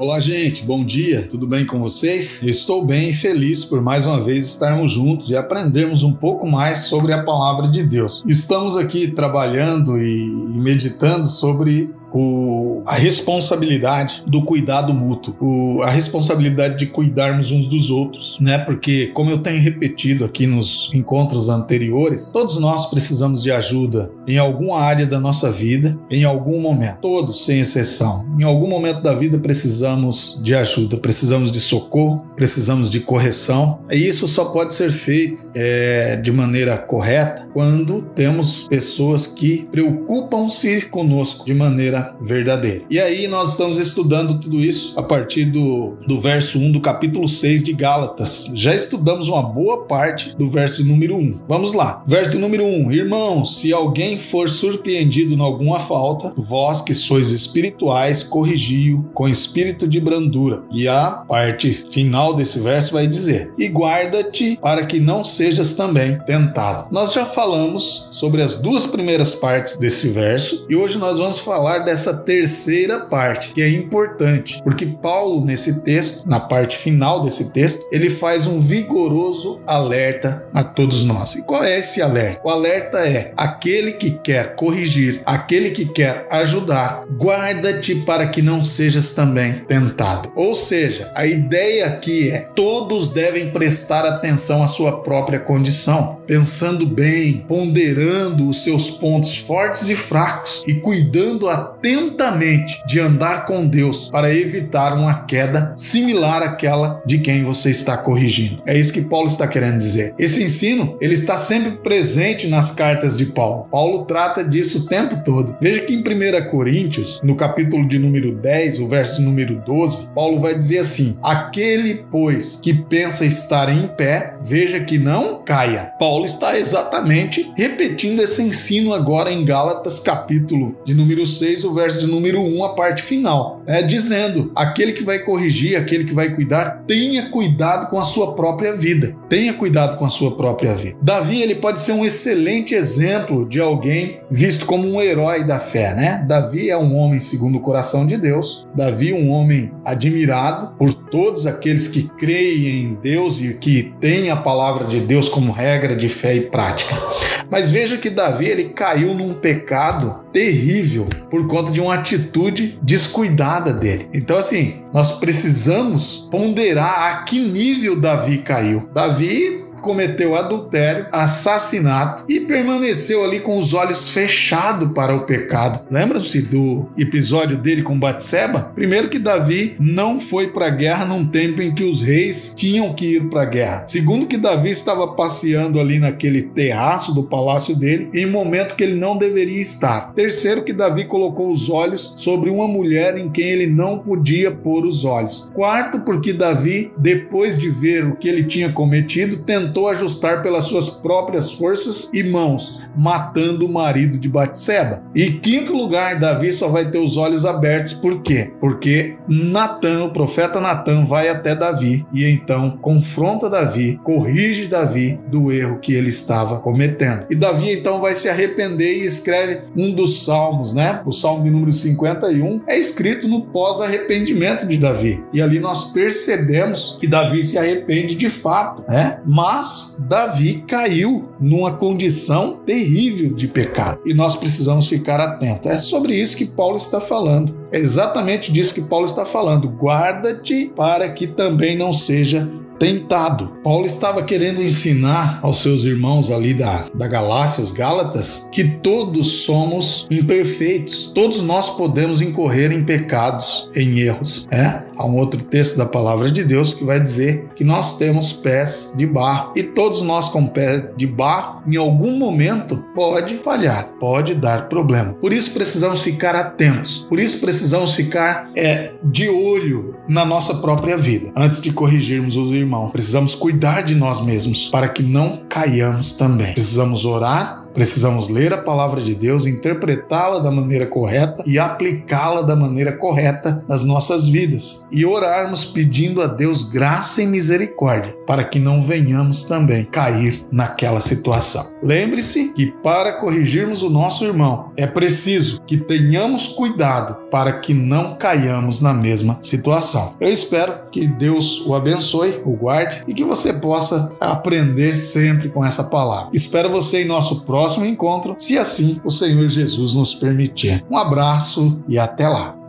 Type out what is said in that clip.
Olá, gente, bom dia, tudo bem com vocês? Eu estou bem e feliz por mais uma vez estarmos juntos e aprendermos um pouco mais sobre a palavra de Deus. Estamos aqui trabalhando e meditando sobre a responsabilidade do cuidado mútuo, a responsabilidade de cuidarmos uns dos outros, né? Porque, como eu tenho repetido aqui nos encontros anteriores, todos nós precisamos de ajuda em alguma área da nossa vida, em algum momento, todos sem exceção. Em algum momento da vida precisamos de ajuda, precisamos de socorro, precisamos de correção, e isso só pode ser feito de maneira correta quando temos pessoas que preocupam-se conosco de maneira verdadeira. E aí nós estamos estudando tudo isso a partir do verso 1 do capítulo 6 de Gálatas. Já estudamos uma boa parte do verso número 1. Vamos lá. Verso número 1. Irmãos, se alguém for surpreendido em alguma falta, vós que sois espirituais, corrigi-o com espírito de brandura. E a parte final desse verso vai dizer: e guarda-te para que não sejas também tentado. Nós já falamos sobre as duas primeiras partes desse verso e hoje nós vamos falar dessa terceira parte, que é importante, porque Paulo, nesse texto, na parte final desse texto, ele faz um vigoroso alerta a todos nós. E qual é esse alerta? O alerta é: aquele que quer corrigir, aquele que quer ajudar, guarda-te para que não sejas também tentado. Ou seja, a ideia aqui é: todos devem prestar atenção à sua própria condição, pensando bem, ponderando os seus pontos fortes e fracos e cuidando atentamente de andar com Deus para evitar uma queda similar àquela de quem você está corrigindo. É isso que Paulo está querendo dizer. Esse ensino, ele está sempre presente nas cartas de Paulo. Paulo trata disso o tempo todo. Veja que em 1 Coríntios, no capítulo de número 10, o verso número 12, Paulo vai dizer assim: aquele, pois, que pensa estar em pé, veja que não caia. Paulo está exatamente repetindo esse ensino agora em Gálatas, capítulo de número 6, o verso de número 1, a parte final, dizendo: aquele que vai corrigir, aquele que vai cuidar, tenha cuidado com a sua própria vida. Tenha cuidado com a sua própria vida. Davi, ele pode ser um excelente exemplo de alguém visto como um herói da fé, né? Davi é um homem segundo o coração de Deus. Davi, um homem admirado por todos aqueles que creem em Deus e que têm a palavra de Deus como regra de fé e prática. Mas veja que Davi, ele caiu num pecado terrível por conta de uma atitude descuidada dele. Então, assim, nós precisamos ponderar a que nível Davi caiu. Davi cometeu adultério, assassinato e permaneceu ali com os olhos fechados para o pecado. Lembra-se do episódio dele com Batseba? Primeiro que Davi não foi para a guerra num tempo em que os reis tinham que ir para a guerra. Segundo que Davi estava passeando ali naquele terraço do palácio dele em um momento que ele não deveria estar. Terceiro que Davi colocou os olhos sobre uma mulher em quem ele não podia pôr os olhos. Quarto, porque Davi, depois de ver o que ele tinha cometido, tentou ajustar pelas suas próprias forças e mãos, matando o marido de Batseba. E quinto lugar, Davi só vai ter os olhos abertos. Por quê? Porque Natã, o profeta Natã, vai até Davi e então confronta Davi, corrige Davi do erro que ele estava cometendo. E Davi então vai se arrepender e escreve um dos salmos, né? O salmo de número 51 é escrito no pós-arrependimento de Davi. E ali nós percebemos que Davi se arrepende de fato, né? Mas Davi caiu numa condição terrível de pecado e nós precisamos ficar atentos. É sobre isso que Paulo está falando. É exatamente disso que Paulo está falando. Guarda-te para que também não seja tentado. Paulo estava querendo ensinar aos seus irmãos ali da Galácia, os Gálatas, que todos somos imperfeitos. Todos nós podemos incorrer em pecados, em erros. Há um outro texto da palavra de Deus que vai dizer que nós temos pés de barro. E todos nós com pés de barro, em algum momento, pode falhar, pode dar problema. Por isso precisamos ficar atentos. Por isso precisamos ficar de olho na nossa própria vida, antes de corrigirmos os irmãos. Precisamos cuidar de nós mesmos para que não caiamos também. Precisamos orar Precisamos ler a palavra de Deus, interpretá-la da maneira correta e aplicá-la da maneira correta nas nossas vidas. E orarmos pedindo a Deus graça e misericórdia para que não venhamos também cair naquela situação. Lembre-se que para corrigirmos o nosso irmão é preciso que tenhamos cuidado para que não caiamos na mesma situação. Eu espero que Deus o abençoe, o guarde e que você possa aprender sempre com essa palavra. Espero você em nosso próximo encontro, se assim o Senhor Jesus nos permitir. Um abraço e até lá.